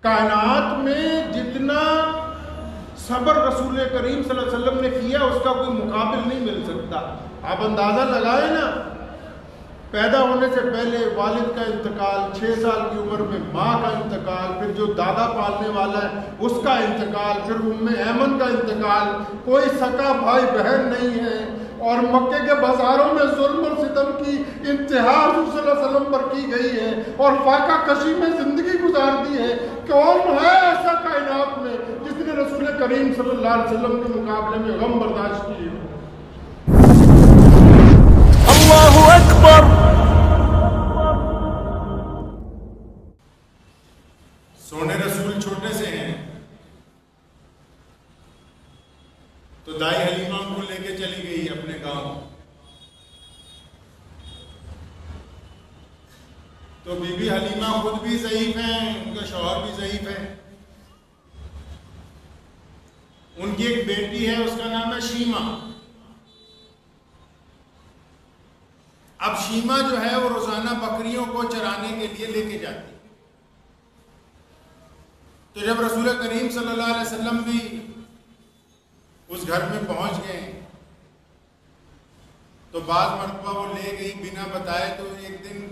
کائنات میں جتنا صبر رسول کریم صلی اللہ علیہ وسلم نے کیا اس کا کوئی مقابل نہیں مل سکتا. آپ اندازہ لگائیں نا، پیدا ہونے سے پہلے والد کا انتقال، 6 سال کی عمر میں ماں کا انتقال، پھر جو دادا پالنے والا ہے اس کا انتقال، پھر ام ایمن کا انتقال، کوئی سکا بھائی بہن نہیں ہے، اور مکے کے بازاروں میں ظلم اور ستم کی انتہا حضور صلی اللہ علیہ وسلم پر کی گئی ہے، اور فاقہ کشی میں زندگی گزار دی ہے. کون ہے ایسا کائنات میں جس نے رسول کریم صلی اللہ علیہ وسلم کے مقابلے میں غم برداشت کیے؟ اللہ اکبر. سونے رسول چھوٹے سے ہیں تو دائی حلیمہ ان کو لے کے چلی گئی اپنے گاؤں. تو بی بی حلیمہ خود بھی ضعیف ہیں، ان کا شوہر بھی ضعیف ہے. ان کی ایک بیٹی ہے، اس کا نام ہے شیمہ. اب شیمہ جو ہے وہ روزانہ بکریوں کو چرانے کے لیے لے کے جاتی. تو جب رسول کریم صلی اللہ علیہ وسلم بھی اس گھر میں پہنچ گئے تو بعض مرتبہ وہ لے گئی بنا بتائے. تو ایک دن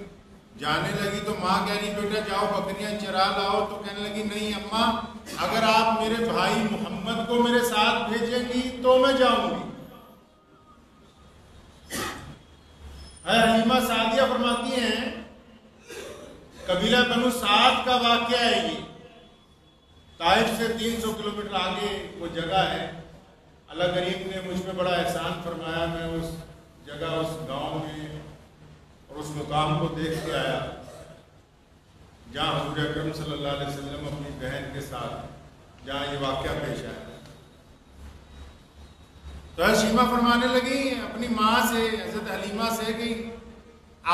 جانے لگی تو ماں کہہ رہی بیٹا جاؤ بکریاں چرا لاؤ. تو کہنے لگی نہیں اماں، اگر آپ میرے بھائی محمد کو میرے ساتھ بھیجیں گی تو میں جاؤں گی. حلیمہ سعدیہ فرماتی ہیں قبیلہ بنو سعد کا واقعہ ہے. یہ طائف سے 300 کلومیٹر آگے وہ جگہ ہے. اللہ کریم نے مجھ پہ بڑا احسان فرمایا، میں اس جگہ اس گاؤں میں اور اس مقام کو دیکھ کے آیا جہاں حضور اکرم صلی اللہ علیہ وسلم اپنی بہن کے ساتھ جہاں یہ واقعہ پیش آیا. تو شیمہ فرمانے لگی اپنی ماں سے، حضرت حلیمہ سے، کہ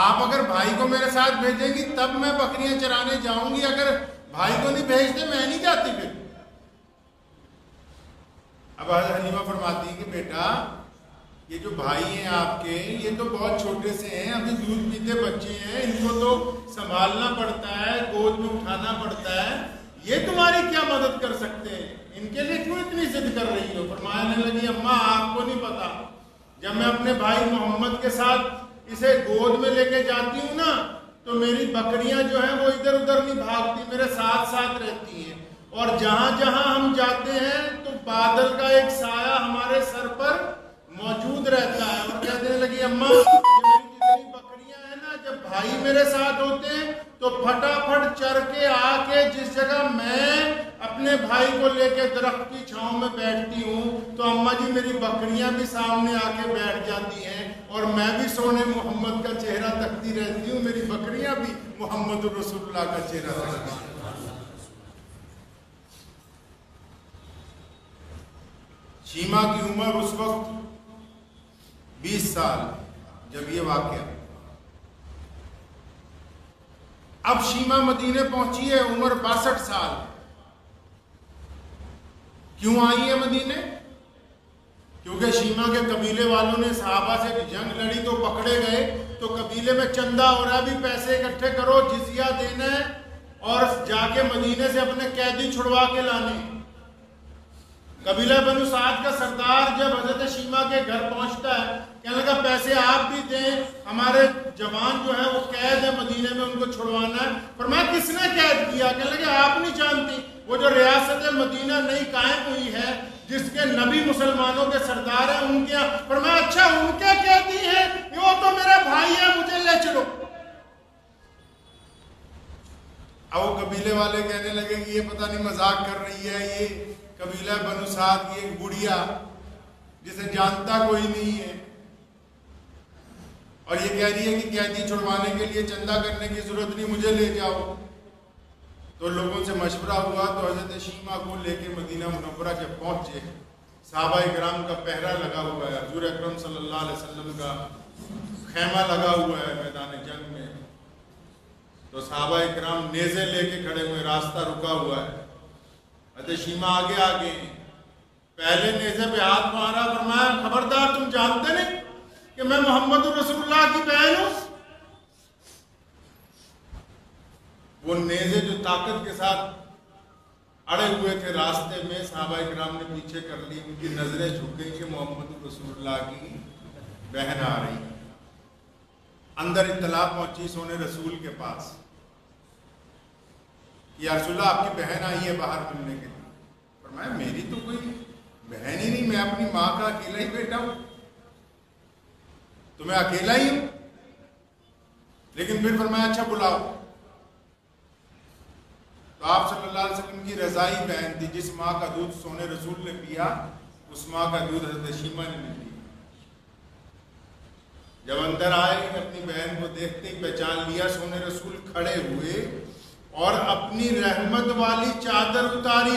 آپ اگر بھائی کو میرے ساتھ بھیجیں گی تب میں بکریاں چرانے جاؤں گی، اگر بھائی کو نہیں بھیجتے میں نہیں جاتی. پھر اب حضرت حلیمہ فرماتی کہ بیٹا یہ جو بھائی ہیں آپ کے یہ تو بہت چھوٹے سے ہیں، ابھی دودھ پیتے بچے ہیں، ان کو تو سنبھالنا پڑتا ہے، گود میں اٹھانا پڑتا ہے، یہ تمہاری کیا مدد کر سکتے ہیں، ان کے لیے کیوں اتنی ضد کر رہی ہو؟ فرمانے لگی اماں آپ کو نہیں پتا، جب میں اپنے بھائی محمد کے ساتھ اسے گود میں لے کے جاتی ہوں نا تو میری بکریاں جو ہیں وہ ادھر ادھر نہیں بھاگتی، میرے ساتھ ساتھ رہتی ہیں، اور جہاں جہاں ہم جاتے ہیں تو بادل کا ایک سایہ ہمارے سر پر موجود رہتا ہے. اور کہنے لگی اماں یہ میری جتنی بکریاں ہیں نا جب بھائی میرے ساتھ ہوتے ہیں تو پھٹافٹ چر کے آ کے جس جگہ میں اپنے بھائی کو لے کے درخت کی چھاؤں میں بیٹھتی ہوں تو اماں جی میری بکریاں بھی سامنے آ کے بیٹھ جاتی ہیں اور میں بھی سونے محمد کا چہرہ تکتی رہتی ہوں، میری بکریاں بھی محمد رسول اللہ کا چہرہ تکتی ہیں. شیمہ کی عمر اس وقت 20 سال جب یہ واقعہ. اب شیمہ مدینے پہنچی ہے، عمر 62 سال. کیوں آئی ہے مدینے؟ کیونکہ شیمہ کے قبیلے والوں نے صحابہ سے جنگ لڑی تو پکڑے گئے، تو قبیلے میں چندہ ہو رہا، بھی پیسے اکٹھے کرو، جزیہ دینا ہے اور جا کے مدینے سے اپنے قیدی چھڑوا کے لانے. قبیلہ بنو سعد کا سردار جب حضرت شیمہ کے گھر پہنچتا ہے کہنے لگا پیسے آپ بھی دیں، ہمارے جوان جو ہیں وہ قید ہے مدینے میں، ان کو چھڑوانا ہے. فرمایا کس نے قید کیا؟ کہنے لگا آپ نہیں جانتی، وہ جو ریاست مدینہ نئی قائم ہوئی ہے جس کے نبی مسلمانوں کے سردار ہیں ان کے. فرمایا اچھا ان کے قیدی ہیں، وہ تو میرے بھائی ہیں، مجھے لے چلو. اب وہ قبیلے والے کہنے لگے کہ یہ پتہ نہیں مذاق کر رہی ہے، یہ قبیلہ بنو سعد کی ایک بڑھیا جسے جانتا کوئی نہیں ہے اور یہ کہہ رہی ہے کہ قیدی چھڑوانے کے لیے چندہ کرنے کی ضرورت نہیں، مجھے لے جاؤ. تو لوگوں سے مشورہ ہوا تو حضرت شیمہ کو لے کے مدینہ منورہ جب پہنچے، صحابہ کرام کا پہرا لگا ہوا ہے، حضور اکرم صلی اللہ علیہ وسلم کا خیمہ لگا ہوا ہے میدان جنگ میں. تو صحابہ کرام نیزے لے کے کھڑے ہوئے، راستہ رکا ہوا ہے. حضرت شیمہ آگے آگے پہلے نیزے پہ ہاتھ مارا، فرمایا خبردار تم جانتے نہیں کہ میں محمد رسول اللہ کی بہن ہوں؟ وہ نیزے جو طاقت کے ساتھ اڑے ہوئے تھے راستے میں، صحابہ کرام نے پیچھے کر لی، ان کی نظریں جھک گئی کہ محمد رسول اللہ کی بہن آ رہی. اندر اطلاع پہنچی سونے رسول کے پاس، یا رسول اللہ آپ کی بہن آئی ہے باہر ملنے کے لیے. فرمایا میری تو کوئی بہن ہی نہیں، میں اپنی ماں کا اکیلا ہی بیٹا ہوں، تو میں اکیلا ہی ہوں. لیکن پھر فرمایا اچھا بلاؤ. تو آپ صلی اللہ علیہ وسلم کی رضائی بہن تھی، جس ماں کا دودھ سونے رسول نے پیا اس ماں کا دودھ حضرت شیمہ نے نہیں پیا. جب اندر آئے اپنی بہن کو دیکھتے ہی پہچان لیا. سونے رسول کھڑے ہوئے اور اپنی رحمت والی چادر اتاری.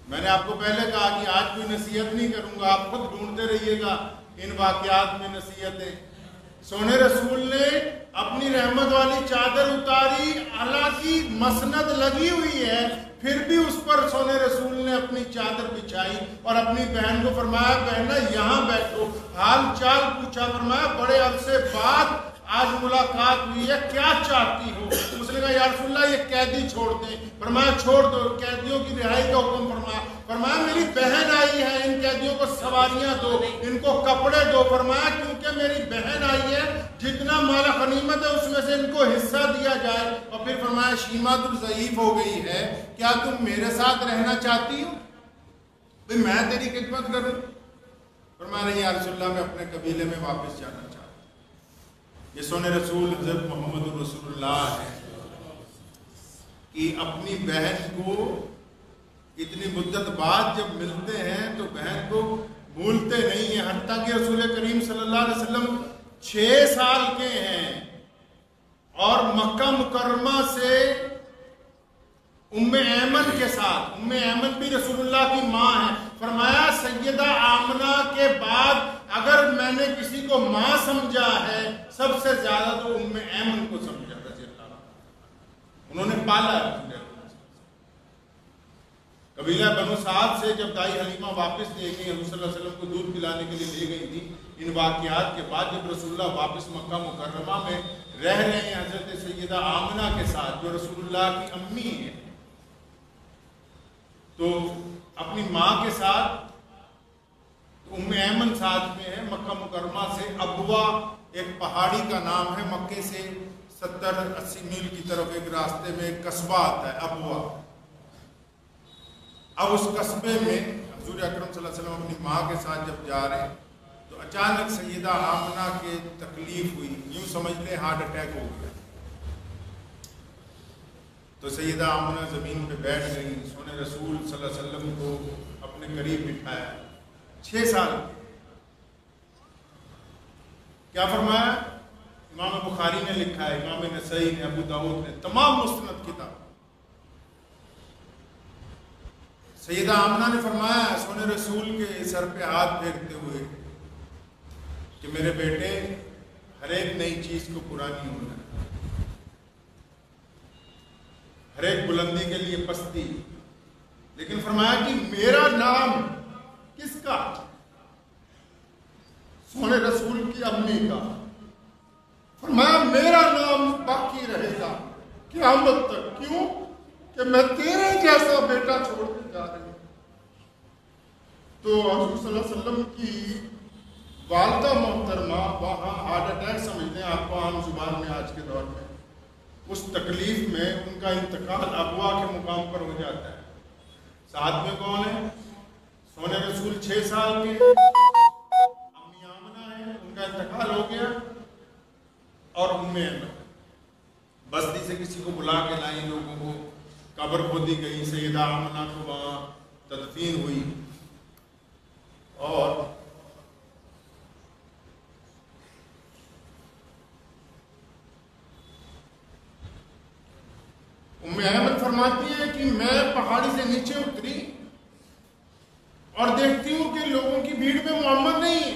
میں نے آپ کو پہلے کہا کہ آج کوئی نصیحت نہیں کروں گا، آپ خود ڈھونڈتے رہیے گا ان واقعات میں نصیحتیں. سونے رسول نے اپنی رحمت والی چادر اتاری، حالانکہ مسند لگی ہوئی ہے پھر بھی اس پر سونے رسول نے اپنی چادر بچھائی اور اپنی بہن کو فرمایا بہنا یہاں بیٹھو، حال چال پوچھا. فرمایا بڑے عرصے بعد آج ملاقات ہوئی ہے، کیا چاہتی ہو؟ اس نے کہا یا رسول اللہ یہ قیدی چھوڑ دیں. فرمایا چھوڑ دو، قیدیوں کی رہائی کا حکم فرمایا. فرمایا میری بہن آئی ہے، ان قیدیوں کو سواریاں دو، ان کو کپڑے دو. فرمایا کیونکہ میری بہن آئی ہے جتنا مال غنیمت ہے اس میں سے ان کو حصہ دیا جائے. اور پھر فرمایا شیمہ تم ضعیف ہو گئی ہے، کیا تم میرے ساتھ رہنا چاہتی ہو؟ میں تیری خدمت کروں. فرمایا نہیں یا رسول اللہ میں اپنے قبیلے میں واپس جانا چاہتا ہوں. یہ سونے رسول حضرت محمد رسول اللہ ہے کہ اپنی بہن کو اتنی مدت بعد جب ملتے ہیں تو بہن کو بھولتے نہیں ہیں. حتیٰ کہ رسول کریم صلی اللہ علیہ وسلم 6 سال کے ہیں اور مکہ مکرمہ سے ام ایمن کے ساتھ، ام ایمن بھی رسول اللہ کی ماں ہے. فرمایا سیدہ آمنہ کے بعد اگر میں نے کسی کو ماں سمجھا ہے سب سے زیادہ تو ام ایمن کو سمجھا رضی اللہ عنہ. انہوں نے پالا ہے. قبیلہ بنو سعد سے جب دائی حلیمہ واپس لے گئی، حضور صلی اللہ علیہ وسلم کو دودھ پلانے کے لیے لے گئی تھی، ان واقعات کے بعد جب رسول اللہ واپس مکہ مکرمہ میں رہ رہے ہیں حضرت سیدہ آمنہ کے ساتھ جو رسول اللہ کی امی ہیں، تو اپنی ماں کے ساتھ ام ایمن ساتھ میں ہے. مکہ مکرمہ سے ابوا ایک پہاڑی کا نام ہے، مکے سے 70-80 میل کی طرف ایک راستے میں ایک قصبہ آتا ہے ابوا. اب اس قصبے میں حضور اکرم صلی اللہ علیہ وسلم اپنی ماں کے ساتھ جب جا رہے ہیں تو اچانک سیدہ آمنہ کے تکلیف ہوئی، یوں سمجھ لیں ہارٹ اٹیک ہو گیا. تو سیدہ آمنہ زمین پہ بیٹھ گئی. سونے رسول صلی اللہ علیہ وسلم کو اپنے قریب بٹھایا. 6 سال کیا فرمایا؟ امام بخاری نے لکھا ہے، امام نسائی نے، ابو داؤد نے، تمام مستند کتاب. سیدہ آمنہ نے فرمایا سونے رسول کے سر پہ ہاتھ پھیرتے ہوئے کہ میرے بیٹے ہر ایک نئی چیز کو پرانی ہونا ہے، ہر ایک بلندی کے لیے پستی. لیکن فرمایا کہ میرا نام کس کا؟ سونے رسول کی امی کا. فرمایا میرا نام باقی رہے گا قیامت تک. کیوں؟ کہ میں تیرے جیسا بیٹا چھوڑ کے جا رہی ہوں. تو حضور صلی اللہ علیہ وسلم کی والدہ محترمہ وہاں ہارٹ اٹیک سمجھتے ہیں آپ کو عام زبان میں آج کے دور میں، اس تکلیف میں ان کا انتقال ابوا کے مقام پر ہو جاتا ہے. ساتھ میں کون ہے؟ سونے رسول 6 سال کے، امی آمنہ ہے، ان کا انتقال ہو گیا، اور ام ایمن بستی سے کسی کو بلا کے لائی، لوگوں کو قبر کھودی گئی، سیدہ آمنہ کو وہاں تدفین ہوئی. اور ام ایمن فرماتی ہے کہ میں پہاڑی سے نیچے اتری اور دیکھتی ہوں کہ لوگوں کی بھیڑ میں محمد نہیں ہے،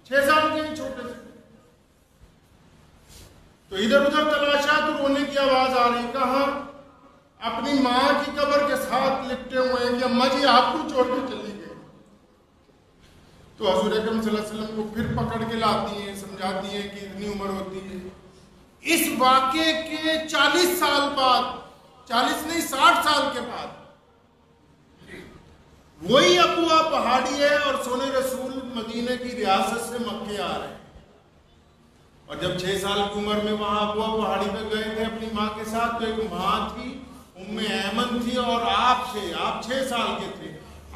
6 سال کے چھوٹے سے. تو ادھر ادھر تلاشا تو رونے کی آواز آ رہی. کہاں؟ اپنی ماں کی قبر کے ساتھ لپٹے ہوئے ہیں کہ اماں جی آپ کو چھوڑ کے چلی گئی. تو حضور اکرم صلی اللہ علیہ وسلم کو پھر پکڑ کے لاتی ہیں، سمجھاتی ہیں کہ اتنی عمر ہوتی ہے. اس واقعے کے 40 سال بعد 40 نہیں 60 سال کے بعد وہی ابوا پہاڑی ہے اور سونے رسول مدینے کی ریاست سے مکے آ رہے ہیں. اور جب 6 سال کی عمر میں وہاں ابوا پہاڑی پہ گئے تھے اپنی ماں کے ساتھ، تو ایک ماں تھی ام ایمن تھی اور آپ 6 سال کے تھے.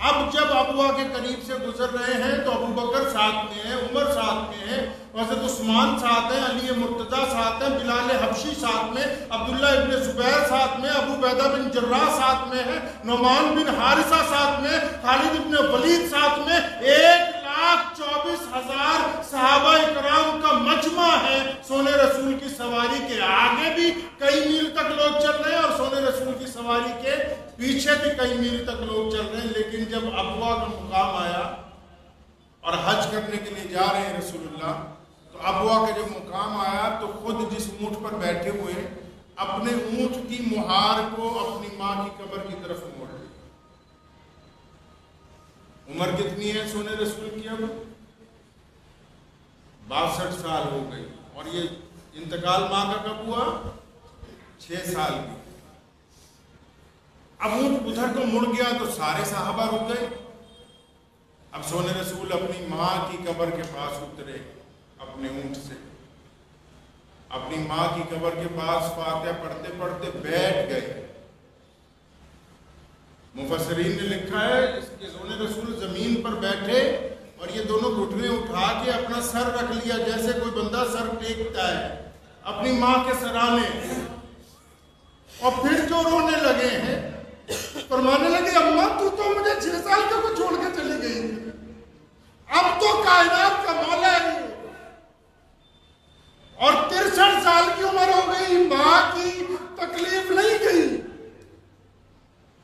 اب جب ابوا کے قریب سے گزر رہے ہیں تو ابو بکر ساتھ میں ہے، عمر ساتھ میں ہے، حضرت عثمان ساتھ ہیں، علی مرتضیٰ ساتھ ہیں، بلال حبشی ساتھ میں، عبداللہ ابن زبیر ساتھ میں، ابو عبیدہ بن جراح ساتھ میں ہے، نعمان بن حارثہ ساتھ میں، خالد ابن ولید ساتھ میں. 1,24,000 صحابہ اکرام کا مجمع ہے. سونے رسول کی سواری کے آگے بھی کئی میل تک لوگ چل رہے ہیں اور سونے رسول کی سواری کے پیچھے بھی کئی میل تک لوگ چل رہے ہیں. لیکن جب ابوا کا مقام آیا اور حج کرنے کے لیے جا رہے ہیں رسول اللہ، تو ابوا کا جب مقام آیا تو خود جس اونٹ پر بیٹھے ہوئے اپنے اونٹ کی مہار کو اپنی ماں کی قبر کی طرف موڑ لیا. عمر کتنی ہے سونے رسول کی؟ اب 62 سال ہو گئی. اور یہ انتقال ماں کا کب ہوا؟ 6 سال کی. اب اونٹ ادھر کو مڑ گیا تو سارے صحابہ رک گئے. اب سونے رسول اپنی ماں کی قبر کے پاس اترے اپنے اونٹ سے، اپنی ماں کی قبر کے پاس فاتحہ پڑھتے پڑھتے بیٹھ گئے. مفسرین نے لکھا ہے اس کے سونے رسول زمین پر بیٹھے اور یہ دونوں گھٹنے اٹھا کے اپنا سر رکھ لیا جیسے کوئی بندہ سر ٹیکتا ہے اپنی ماں کے سرانے، اور پھر جو رونے لگے ہیں فرمانے لگے اماں تو مجھے 6 سال کے کو چھوڑ کے چلی گئی، اب تو کائنات کا مولا ہے اور 63 سال کی عمر ہو گئی. ماں کی تکلیف نہیں گئی،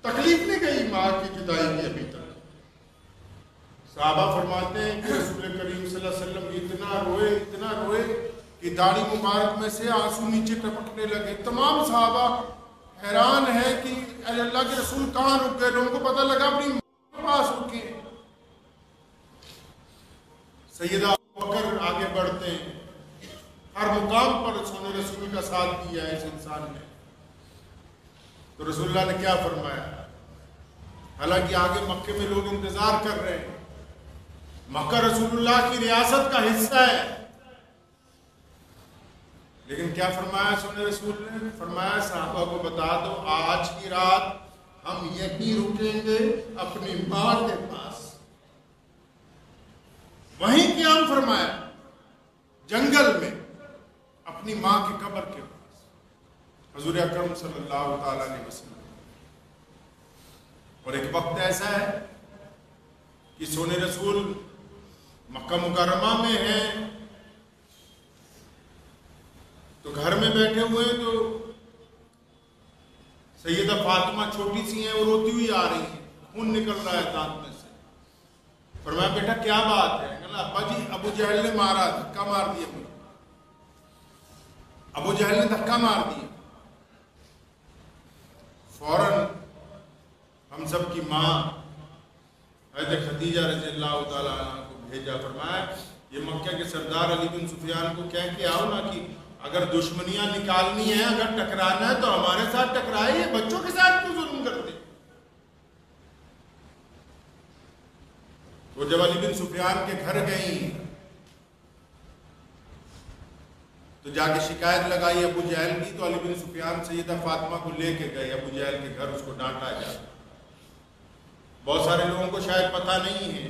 تکلیف نہیں گئی ماں کی جدائی کی ابھی تک. صحابہ فرماتے ہیں کہ رسول کریم صلی اللہ علیہ وسلم اتنا روئے کہ داڑھی مبارک میں سے آنسو نیچے ٹپکنے لگے. تمام صحابہ حیران ہے کہ اللہ کے رسول کہاں رک گئے. لوگوں کو پتہ لگا اپنی ماں کے پاس رکے. سیدہ ابو بکر آگے بڑھتے ہیں، ہر مقام پر سونے رسول کا ساتھ دیا ہے اس انسان نے. تو رسول اللہ نے کیا فرمایا؟ حالانکہ آگے مکے میں لوگ انتظار کر رہے ہیں، مکہ رسول اللہ کی ریاست کا حصہ ہے، لیکن کیا فرمایا سونے رسول نے؟ فرمایا صحابہ کو بتا دو آج کی رات ہم یہیں رکیں گے اپنی ماں کے پاس. وہیں قیام فرمایا جنگل میں اپنی ماں کی قبر کے پاس حضور اکرم صلی اللہ تعالی علیہ وسلم. اور ایک وقت ایسا ہے کہ سونے رسول مکہ مکرمہ میں ہیں تو گھر میں بیٹھے ہوئے ہیں تو سیدہ فاطمہ چھوٹی سی ہیں، وہ روتی ہوئی آ رہی ہیں، خون نکل رہا ہے دانت میں سے. فرمایا بیٹا کیا بات ہے؟ کہنا ابا جی ابو جہل نے مارا، دھکا مار دیا مجھے. ابو جہل نے دھکا مار دیا. فوراً ہم سب کی ماں حضرت خدیجہ رضی اللہ تعالیٰ عنہ کو بھیجا. فرمایا یہ مکہ کے سردار علی بن سفیان کو کہہ کے آؤ نا کہ اگر دشمنیاں نکالنی ہیں، اگر ٹکرانا ہے تو ہمارے ساتھ ٹکرائے، بچوں کے ساتھ کیوں ظلم کرتے. وہ جب علی بن سفیان کے گھر گئیں تو جا کے شکایت لگائی ابو جہل کی، تو علی بن سفیان سیدہ فاطمہ کو لے کے گئے ابو جہل کے گھر، اس کو ڈانٹا جا. بہت سارے لوگوں کو شاید پتہ نہیں ہے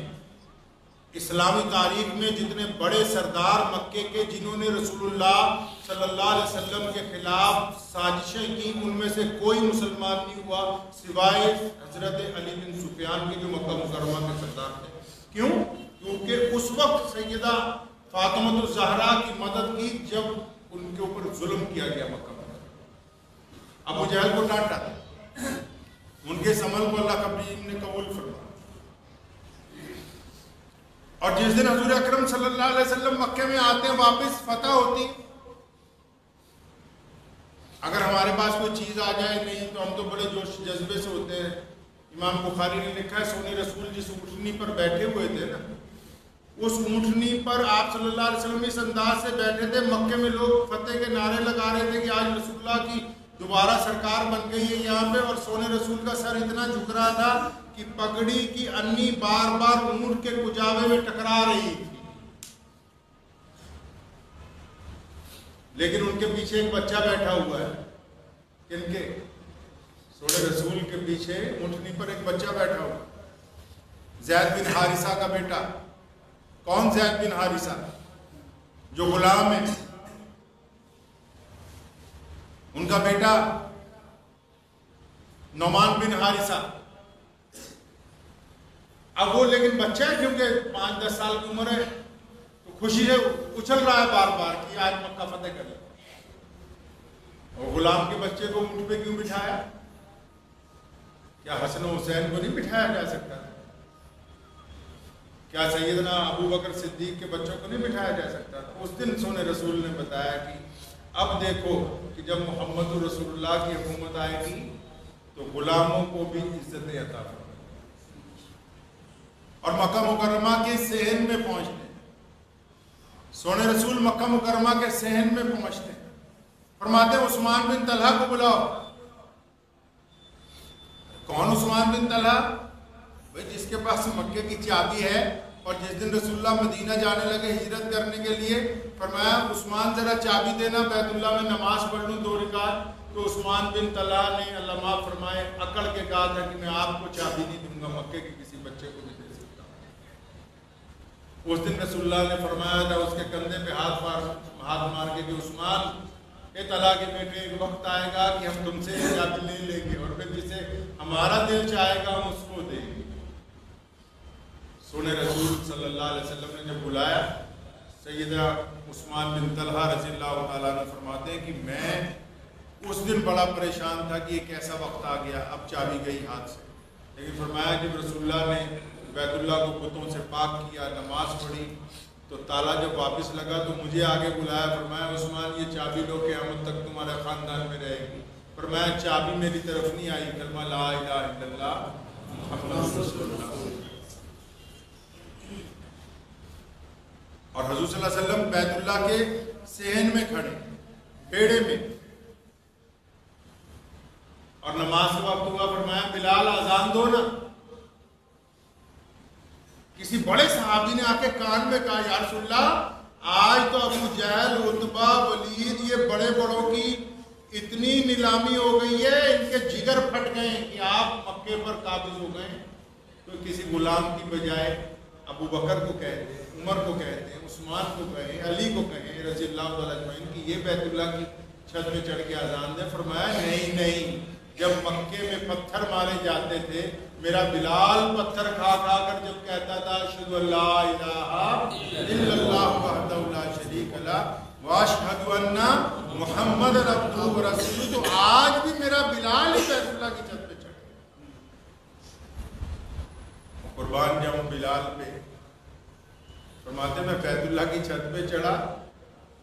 اسلامی تاریخ میں جتنے بڑے سردار مکے کے جنہوں نے رسول اللہ صلی اللہ علیہ وسلم کے خلاف سازشیں کی، ان میں سے کوئی مسلمان نہیں ہوا سوائے حضرت علی بن سفیان کے جو مکہ مکرمہ کے سردار تھے. کیوں؟ کیونکہ اس وقت سیدہ فاطمہ الزہرا کی مدد کی جب ان کے اوپر ظلم کیا گیا مکہ میں. ابو جہل کو ڈانٹا، ان کے اس عمل کو اللہ کریم نے قبول فرمایا. اور جس دن حضور اکرم صلی اللہ علیہ وسلم مکے میں آتے ہیں، واپس فتح ہوتی، اگر ہمارے پاس کوئی چیز آ جائے نہیں تو ہم تو بڑے جوش جذبے سے ہوتے ہیں. امام بخاری نے لکھا ہے سونے رسول جس اونٹنی پر بیٹھے ہوئے تھے نا، اس اونٹنی پر آپ صلی اللہ علیہ وسلم اس انداز سے بیٹھے تھے، مکے میں لوگ فتح کے نعرے لگا رہے تھے کہ آج رسول اللہ کی دوبارہ سرکار بن گئی ہے یہاں پہ، اور سونے رسول کا سر اتنا جھک رہا تھا کہ پگڑی کی انی بار بار اونٹ کے کجاوے میں ٹکرا رہی تھی، لیکن ان کے پیچھے ایک بچہ بیٹھا ہوا ہے. کن کے؟ سونے رسول کے پیچھے اونٹنی پر ایک بچہ بیٹھا ہوا، زید بن حارثہ کا بیٹا. کون زید بن حارثہ؟ جو غلام ہے، ان کا بیٹا نعمان بن حارثہ. اب وہ لیکن بچہ ہے، کیونکہ 5-10 سال کی عمر ہے، تو خوشی سے اچھل رہا ہے بار بار کہ آج مکہ فتح کر لیں. اور غلام کے بچے کو اونٹ پہ کیوں بٹھایا؟ کیا حسن و حسین کو نہیں بٹھایا جا سکتا؟ کیا سیدنا ابو بکر صدیق کے بچوں کو نہیں بٹھایا جا سکتا؟ اس دن سونے رسول نے بتایا کہ اب دیکھو کہ جب محمد رسول اللہ کی حکومت آئے گی تو غلاموں کو بھی عزت عطا فرمائے. اور مکہ مکرمہ کے صحن میں پہنچتے ہیں، سونے رسول مکہ مکرمہ کے صحن میں پہنچتے ہیں، فرماتے ہیں عثمان بن طلحہ کو بلاؤ. کون عثمان بن طلحہ؟ بھائی جس کے پاس مکے کی چابی ہے، اور جس دن رسول اللہ مدینہ جانے لگے ہجرت کرنے کے لیے، فرمایا عثمان ذرا چابی دینا، بیت اللہ میں نماز پڑھ لوں 2 رکعت. تو عثمان بن طلحہ نے اللہ معاف فرمائے اکڑ کے کہا تھا کہ میں آپ کو چابی نہیں دوں گا، مکے کے کسی بچے کو نہیں دے سکتا. اس دن رسول اللہ نے فرمایا تھا اس کے کندھے پہ ہاتھ مار کے کہ عثمان، اے طلحہ کے بیٹے، ایک وقت آئے گا کہ ہم تم سے چابی لے لیں گے، اور پھر جسے ہمارا دل چاہے گا ہم اس کو دیں گے. سونے رسول صلی اللہ علیہ وسلم نے جب بلایا، سیدہ عثمان بن طلحہ رضی اللہ تعالیٰ نے فرماتے ہیں کہ میں اس دن بڑا پریشان تھا کہ ایک ایسا وقت آ گیا، اب چابی گئی ہاتھ سے. لیکن فرمایا جب رسول اللہ نے بیت اللہ کو بتوں سے پاک کیا، نماز پڑھی، تو تالا جب واپس لگا تو مجھے آگے بلایا، فرمایا عثمان یہ چابی لو، قیامت تک تمہارے خاندان میں رہے گی. فرمایا چابی میری طرف نہیں آئی، کلمہ لا الہ الا اللہ محمد رسول اللہ. اور حضور صلی اللہ علیہ وسلم بیت اللہ کے صحن میں کھڑے، بیڑے میں، اور نماز کا وقت ہوا. فرمایا بلال اذان دو نا. کسی بڑے صحابی نے آ کے کان میں کہا یا رسول اللہ آج تو ابو جہل، عتبہ، ولید، یہ بڑے بڑوں کی اتنی نیلامی ہو گئی ہے، ان کے جگر پھٹ گئے کہ آپ مکے پر قابض ہو گئے. تو کسی غلام کی بجائے ابو بکر کو کہتے ہیں، عمر کو کہتے ہیں، عثمان کو کہیں، علی کو کہیں رضی اللہ تعالیٰ اجمعین کہ یہ بیت اللہ کی چھت میں چڑھ کے اذان دیں. فرمایا نہیں، جب مکے میں پتھر مارے جاتے تھے، میرا بلال پتھر کھا کر جب کہتا تھا اشہد ان لا الہ الا اللہ وحدہ لا شریک لہ واشہد ان محمد عبدہ ورسولہ، تو آج بھی میرا بلال ہی بیت اللہ کی چھت پہ چڑھ گیا. قربان جاؤں بلال پہ. فرماتے میں بیت اللہ کی چھت پہ چڑھا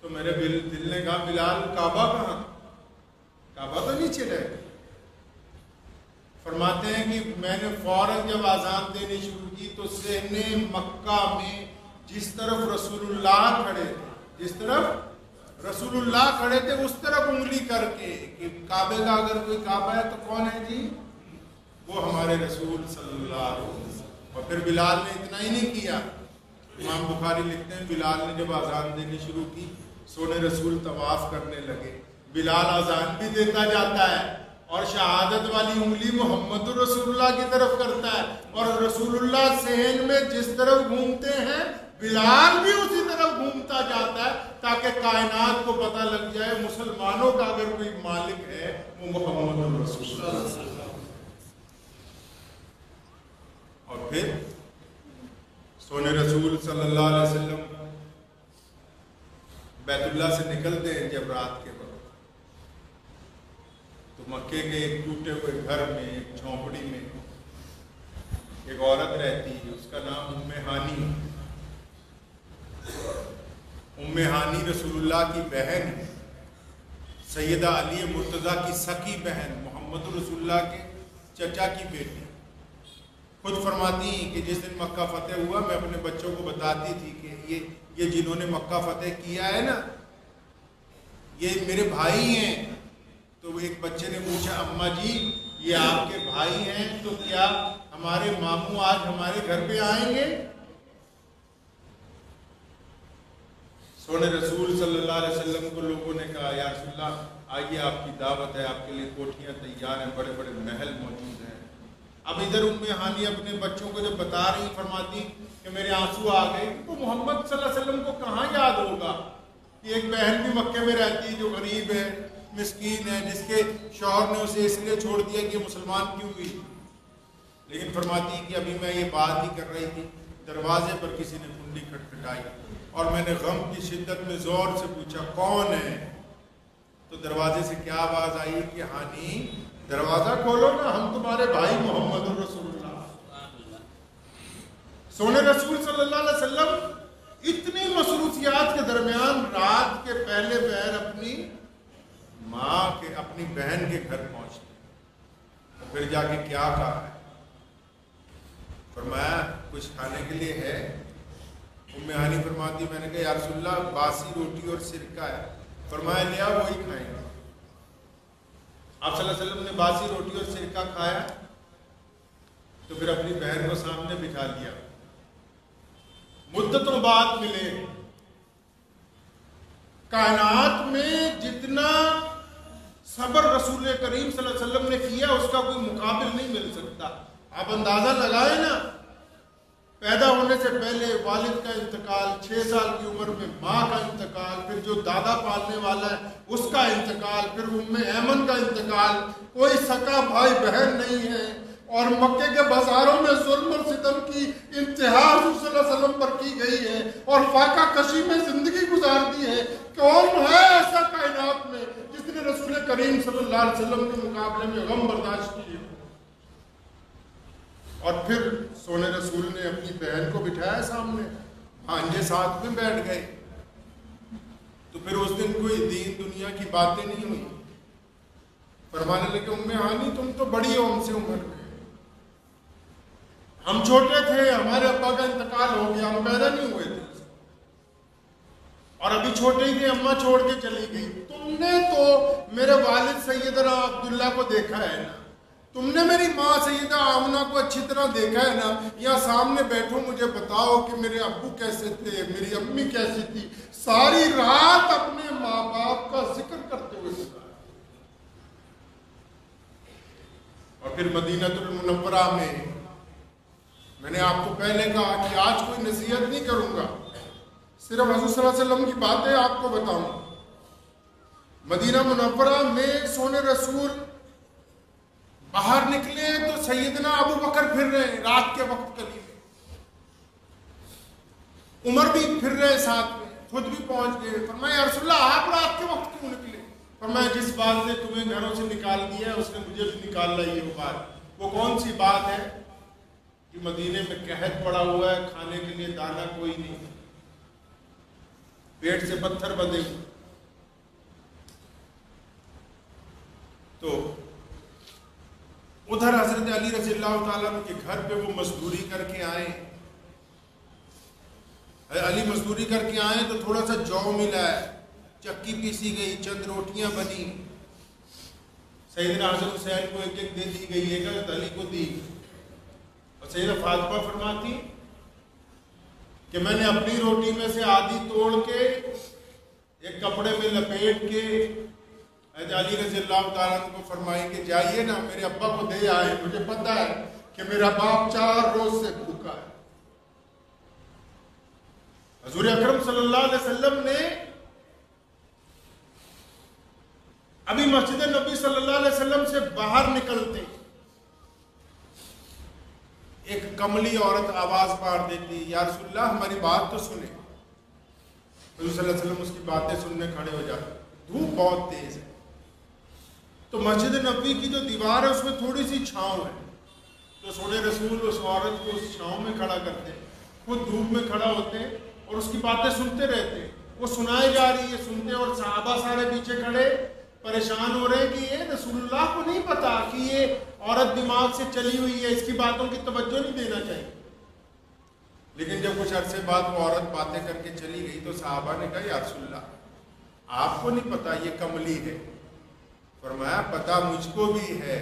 تو میرے دل نے کہا بلال کعبہ کہاں؟ کعبہ تو نیچے رہے. فرماتے ہیں کہ میں نے فوراً جب اذان دینی شروع کی تو صحن مکہ میں جس طرف رسول اللہ کھڑے تھے، جس طرف رسول اللہ کھڑے تھے اس طرف انگلی کر کے کہ کعبے کا اگر کوئی کعبہ ہے تو کون ہے جی؟ وہ ہمارے رسول صلی اللہ علیہ وسلم. اور پھر بلال نے اتنا ہی نہیں کیا. امام بخاری لکھتے ہیں بلال نے جب اذان دینی شروع کی، سونے رسول طواف کرنے لگے. بلال اذان بھی دیتا جاتا ہے اور شہادت والی انگلی محمد رسول اللہ کی طرف کرتا ہے، اور رسول اللہ صحن میں جس طرف گھومتے ہیں بلال بھی اسی طرف گھومتا جاتا ہے، تاکہ کائنات کو پتہ لگ جائے مسلمانوں کا اگر کوئی مالک ہے وہ محمد رسول اللہ. اور پھر سونے رسول صلی اللہ علیہ وسلم بیت اللہ سے نکلتے ہیں جب رات کے وقت، تو مکے کے ایک ٹوٹے ہوئے گھر میں، ایک جھونپڑی میں ایک عورت رہتی ہے، اس کا نام ام ہانی. ام ہانی رسول اللہ کی بہن، سیدہ علی مرتضیٰ کی سکی بہن، محمد رسول اللہ کے چچا کی بیٹی. خود فرماتی ہیں کہ جس دن مکہ فتح ہوا میں اپنے بچوں کو بتاتی تھی کہ یہ جنہوں نے مکہ فتح کیا ہے نا، یہ میرے بھائی ہیں. تو ایک بچے نے پوچھا اماں جی یہ آپ کے بھائی ہیں تو کیا ہمارے ماموں آج ہمارے گھر پہ آئیں گے؟ سونے رسول صلی اللہ علیہ وسلم کو لوگوں نے کہا یا رسول اللہ آئیے آپ کی دعوت ہے، آپ کے لیے کوٹھیاں تیار ہیں، بڑے بڑے محل موجود ہیں۔ اب ادھر ہانی اپنے بچوں کو جب بتا رہی فرماتی کہ میرے آنسو آ گئے، تو محمد صلی اللہ علیہ وسلم کو کہاں یاد ہوگا کہ ایک بہن بھی مکے میں رہتی ہے جو غریب ہے، مسکین ہے، جس کے شوہر نے اسے اس لیے چھوڑ دیا کہ مسلمان کیوں ہوئی۔ لیکن فرماتی کہ ابھی میں یہ بات ہی کر رہی تھی، دروازے پر کسی نے کنڈی کھٹکھٹائی اور میں نے غم کی شدت میں زور سے پوچھا کون ہے؟ تو دروازے سے کیا آواز آئی کہ ہانی دروازہ کھولو نا، ہم تمہارے بھائی محمد رسول اللہ۔ سونے رسول صلی اللہ علیہ وسلم اتنی مصروفیات کے درمیان رات کے پہلے پہر اپنی ماں کے اپنی بہن کے گھر پہنچتے، اور پھر جا کے کیا کہا ہے؟ فرمایا کچھ کھانے کے لیے ہے؟ ام ہانی فرماتی میں نے کہا یا رسول اللہ باسی روٹی اور سرکہ ہے۔ فرمایا لیا وہی کھائیں گے۔ آپ صلی اللہ علیہ وسلم نے باسی روٹی اور سرکہ کھایا تو پھر اپنی بہن کو سامنے بٹھا لیا۔ مدتوں بعد ملے۔ کائنات میں جتنا صبر رسول کریم صلی اللہ علیہ وسلم نے کیا اس کا کوئی مقابل نہیں مل سکتا۔ آپ اندازہ لگائیں نا، پیدا ہونے سے پہلے والد کا انتقال، 6 سال کی عمر میں ماں کا انتقال، پھر جو دادا پالنے والا ہے اس کا انتقال، پھر ام ایمن کا انتقال، کوئی سکا بھائی بہن نہیں ہے، اور مکے کے بازاروں میں ظلم اور ستم کی انتہا رسول صلی اللہ علیہ وسلم پر کی گئی ہے اور فاقہ کشی میں زندگی گزار دی ہے۔ کون ہے ایسا کائنات میں جس نے رسول کریم صلی اللہ علیہ وسلم کے مقابلے میں غم برداشت کیے؟ اور پھر سونے رسول نے اپنی بہن کو بٹھایا سامنے، بھانجے ساتھ میں بیٹھ گئے، تو پھر اس دن کوئی دین دنیا کی باتیں نہیں ہوئی۔ فرمانے لگے ام ہانی تم تو بڑی ہو ہم سے عمر میں، ہم چھوٹے تھے، ہمارے ابا کا انتقال ہو گیا، ہم پیدا نہیں ہوئے تھے، اور ابھی چھوٹے ہی تھے اماں چھوڑ کے چلی گئی۔ تم نے تو میرے والد سیدنا عبداللہ کو دیکھا ہے نا، تم نے میری ماں سیدہ آمنہ کو اچھی طرح دیکھا ہے نا، یا سامنے بیٹھو مجھے بتاؤ کہ میرے ابو کیسے تھے، میری امی کیسی تھی۔ ساری رات اپنے ماں باپ کا ذکر کرتے ہوئے گزارا۔ اور پھر مدینہ المنورہ میں نے آپ کو پہلے کہا کہ آج کوئی نصیحت نہیں کروں گا، صرف حضور صلی اللہ علیہ وسلم کی باتیں آپ کو بتاؤں۔ مدینہ منورہ میں سونے رسول باہر نکلے تو سیدنا ابو بکر پھر رہے رات کے وقت قریب، عمر بھی پھر رہے ساتھ میں، خود بھی پہنچ گئے۔ فرمایا یا رسول اللہ آپ رات کے وقت کیوں نکلے؟ فرمایا جس بات نے تمہیں گھروں سے نکال دیا ہے اس نے مجھے بھی نکال لائی ہے وہ بات۔ وہ کون سی بات ہے کہ مدینے میں قحط پڑا ہوا ہے، کھانے کے لیے دانہ کوئی نہیں، پیٹ سے پتھر بندھے ہوئے، تو ادھر حضرت علی رضی اللہ تعالیٰ کے گھر پہ وہ مزدوری کر کے آئے۔ علی مزدوری کر کے آئے تو تھوڑا سا جو ملا ہے، چکی پیسی گئی، چند روٹیاں بنی، سیدنا حسن حسین کو ایک ایک دے دی گئی، ایک حضرت علی کو دی، اور سیدہ فاطمہ فرماتی کہ میں نے اپنی روٹی میں سے آدھی توڑ کے ایک کپڑے میں لپیٹ کے علی رضی اللہ تعالیٰ کو فرمائی کہ جائیے نا میرے ابا کو دے آئے، مجھے پتا ہے کہ میرا باپ 4 روز سے بھوکا ہے۔ حضور اکرم صلی اللہ علیہ وسلم نے ابھی مسجد نبی صلی اللہ علیہ وسلم سے باہر نکلتے ایک کملی عورت آواز مار دیتی یا رسول اللہ ہماری بات تو سنیں۔ حضور صلی اللہ علیہ وسلم اس کی باتیں سننے کھڑے ہو جاتے، دھوپ بہت تیز ہے، تو مسجد نبوی کی جو دیوار ہے اس میں تھوڑی سی چھاؤں ہے، تو سونے رسول اس عورت کو اس چھاؤں میں کھڑا کرتے، خود دھوپ میں کھڑا ہوتے اور اس کی باتیں سنتے رہتے، وہ سنائی جا رہی ہے سنتے، اور صحابہ سارے پیچھے کھڑے پریشان ہو رہے ہیں کہ یہ رسول اللہ کو نہیں پتا کہ یہ عورت دماغ سے چلی ہوئی ہے، اس کی باتوں کی توجہ نہیں دینا چاہیے۔ لیکن جب کچھ عرصے بعد وہ عورت باتیں کر کے چلی گئی تو صحابہ نے کہا یا رسول اللہ آپ کو نہیں پتا یہ کملی ہے؟ فرمایا پتہ مجھ کو بھی ہے،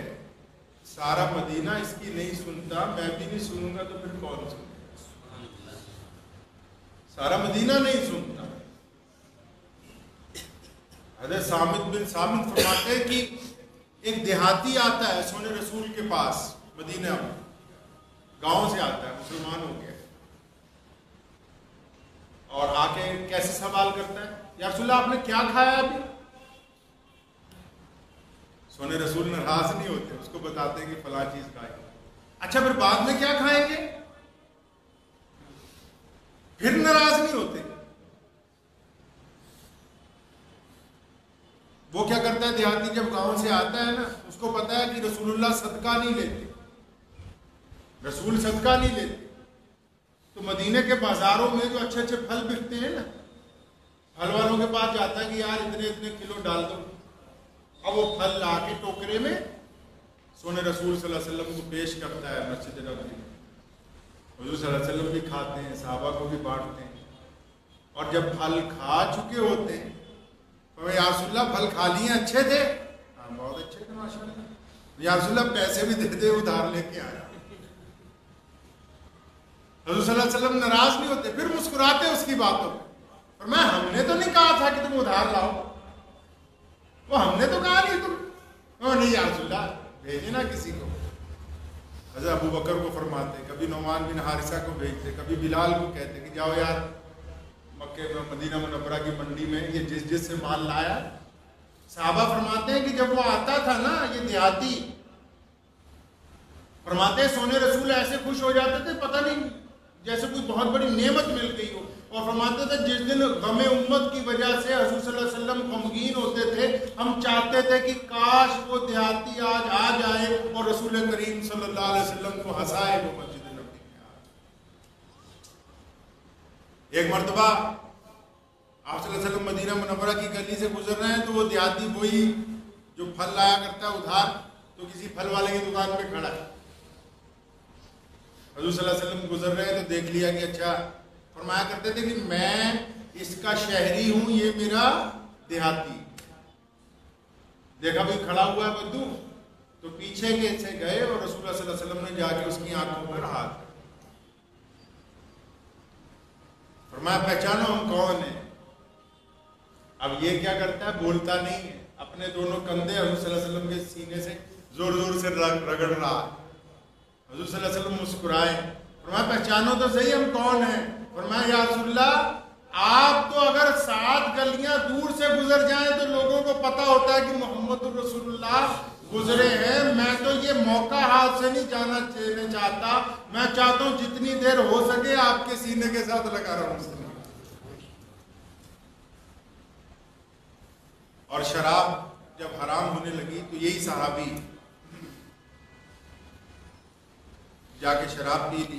سارا مدینہ اس کی نہیں سنتا، میں بھی نہیں سنوں گا تو پھر کون سنے؟ سارا مدینہ نہیں سنتا۔ حضرت صامت بن صامت فرماتے ہیں کہ ایک دیہاتی آتا ہے سونے رسول کے پاس، مدینہ میں گاؤں سے آتا ہے، مسلمان ہو گیا، اور آ کے کیسے سوال کرتا ہے، یا رسول اللہ آپ نے کیا کھایا ابھی؟ سونے رسول ناراض نہیں ہوتے، اس کو بتاتے ہیں کہ فلاں چیز کھائی۔ اچھا پھر بعد میں کیا کھائیں گے؟ پھر ناراض نہیں ہوتے۔ وہ کیا کرتا ہے دیہاتی، جب گاؤں سے آتا ہے نا، اس کو پتا ہے کہ رسول اللہ صدقہ نہیں لیتے، رسول صدقہ نہیں لیتے، تو مدینے کے بازاروں میں جو اچھے اچھے پھل بکتے ہیں نا، پھل والوں کے پاس جاتا ہے کہ یار اتنے اتنے کلو ڈال دو، اب وہ پھل لا کے ٹوکرے میں سونے رسول صلی اللہ علیہ وسلم کو پیش کرتا ہے مسجد نبوی میں۔ حضور صلی اللہ علیہ وسلم بھی کھاتے ہیں، صحابہ کو بھی بانٹتے ہیں، اور جب پھل کھا چکے ہوتے ہیں یا رسول اللہ پھل کھا لیے اچھے تھے؟ ہاں بہت اچھے تھے ماشاءاللہ۔ یا رسول اللہ پیسے بھی دے دے، ادھار لے کے آیا۔ حضور صلی اللہ علیہ وسلم ناراض نہیں ہوتے، پھر مسکراتے اس کی باتوں پہ، اور میں ہم نے تو نہیں کہا تھا کہ تم ادھار لاؤ، وہ ہم نے تو کہا نہیں تم، نہیں یا رسول اللہ بھیجے نا کسی کو۔ حضرت ابو بکر کو فرماتے، کبھی نعمان بن حارثہ کو بھیجتے، کبھی بلال کو کہتے کہ جاؤ یار مکے میں مدینہ منورہ کی منڈی میں یہ جس جس سے مال لایا۔ صحابہ فرماتے ہیں کہ جب وہ آتا تھا نا، یہ دیہاتی، فرماتے ہیں سونے رسول ایسے خوش ہو جاتے تھے پتہ نہیں جیسے کوئی بہت بڑی نعمت مل گئی ہو، اور فرماتے تھے جس دن غم امت کی وجہ سے حضور صلی اللہ علیہ وسلم غمگین ہوتے تھے، ہم چاہتے تھے کہ کاش وہ دیہاتی آج آ جائے اور رسول کریم صلی اللہ علیہ وسلم کو ہنسائے وہ مسجد نبوی میں آ۔ ایک مرتبہ آپ صلی اللہ علیہ وسلم مدینہ منورہ کی گلی سے گزر رہے ہیں، تو وہ دیہاتی وہی جو پھل لایا کرتا ہے ادھار، تو کسی پھل والے کی دکان پہ کھڑا ہے، حضور صلی اللہ علیہ وسلم گزر رہے ہیں تو دیکھ لیا کہ اچھا، فرمایا کرتے تھے کہ میں اس کا شہری ہوں، یہ میرا دیہاتی۔ دیکھا بھی کھڑا ہوا ہے بدو، تو پیچھے کے سے گئے اور رسول اللہ صلی اللہ علیہ وسلم نے جا کے اس کی آنکھوں پر ہاتھ رکھا، فرمایا پہچانو ہم کون ہیں۔ اب یہ کیا کرتا ہے، بولتا نہیں ہے، اپنے دونوں کندھے حضور صلی اللہ علیہ وسلم کے سینے سے زور زور سے رگڑ رہا ہے۔ حضور صلی اللہ علیہ وسلم مسکرائے، فرمایا پہچانو تو صحیح ہم کون ہیں۔ فرمایا یا رسول اللہ آپ تو اگر 7 گلیاں دور سے گزر جائیں تو لوگوں کو پتا ہوتا ہے کہ محمد رسول اللہ گزرے ہیں، میں تو یہ موقع ہاتھ سے نہیں جانا چاہتا، میں چاہتا ہوں جتنی دیر ہو سکے آپ کے سینے کے ساتھ لگا رہا ہوں۔ اور شراب جب حرام ہونے لگی تو یہی صحابی جا کے شراب پی لی،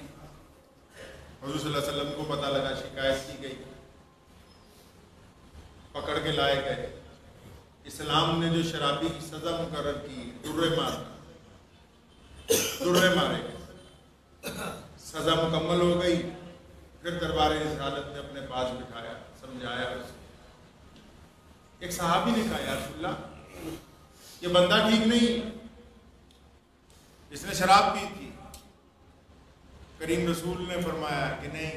حضور صلی اللہ علیہ وسلم کو پتہ لگا، شکایت کی گئی، پکڑ کے لائے گئے۔ اسلام نے جو شرابی کی سزا مقرر کی، درے مارے گئے، سزا مکمل ہو گئی، پھر دربار رسالت نے اپنے پاس بٹھایا، سمجھایا اسے۔ ایک صحابی نے کہا یا رسول اللہ یہ بندہ ٹھیک نہیں، اس نے شراب پی تھی۔ کریم رسول نے فرمایا کہ نہیں،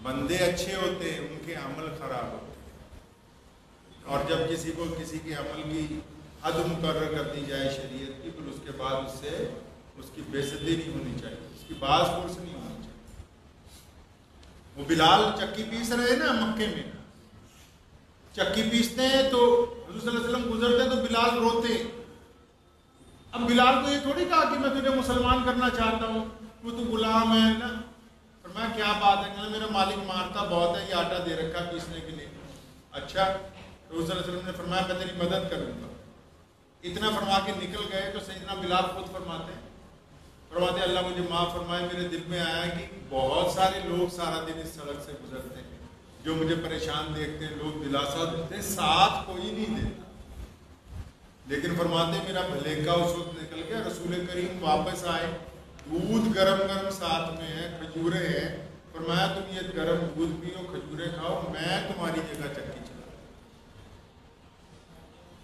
بندے اچھے ہوتے ہیں، ان کے عمل خراب ہوتے ہیں، اور جب کسی کو کسی کے عمل کی حد مقرر کر دی جائے شریعت کی، پھر اس کے بعد اس سے اس کی بے عزتی نہیں ہونی چاہیے، اس کی باز پرس نہیں ہونی چاہیے۔ وہ بلال چکی پیس رہے نا مکے میں، چکی پیستے ہیں تو حضور صلی اللہ علیہ وسلم گزرتے ہیں تو بلال روتے۔ اب بلال کو یہ تھوڑی کہا کہ میں تجھے مسلمان کرنا چاہتا ہوں، وہ تو غلام ہے نا۔ فرمایا کیا بات ہے، کہ میرا مالک مارتا بہت ہے، یہ آٹا دے رکھا پیسنے کے لیے۔ اچھا، حضور صلی اللہ علیہ وسلم نے فرمایا میں تیری مدد کروں گا۔ اتنا فرما کے نکل گئے تو سیدنا بلال خود فرماتے اللہ مجھے معاف فرمائے، میرے دل میں آیا کہ بہت سارے لوگ سارا دن اس سڑک سے گزرتے ہیں جو مجھے پریشان دیکھتے ہیں، لوگ دلاسا دیتے ہیں، ساتھ کوئی نہیں دیتا، لیکن فرماتے میرا بھلے کا اس وقت نکل گیا۔ رسول کریم واپس آئے، دودھ گرم گرم ساتھ میں ہے، کھجورے ہیں، فرمایا تم یہ گرم دودھ پیو، کھجورے کھاؤ، میں تمہاری جگہ چکی چلا۔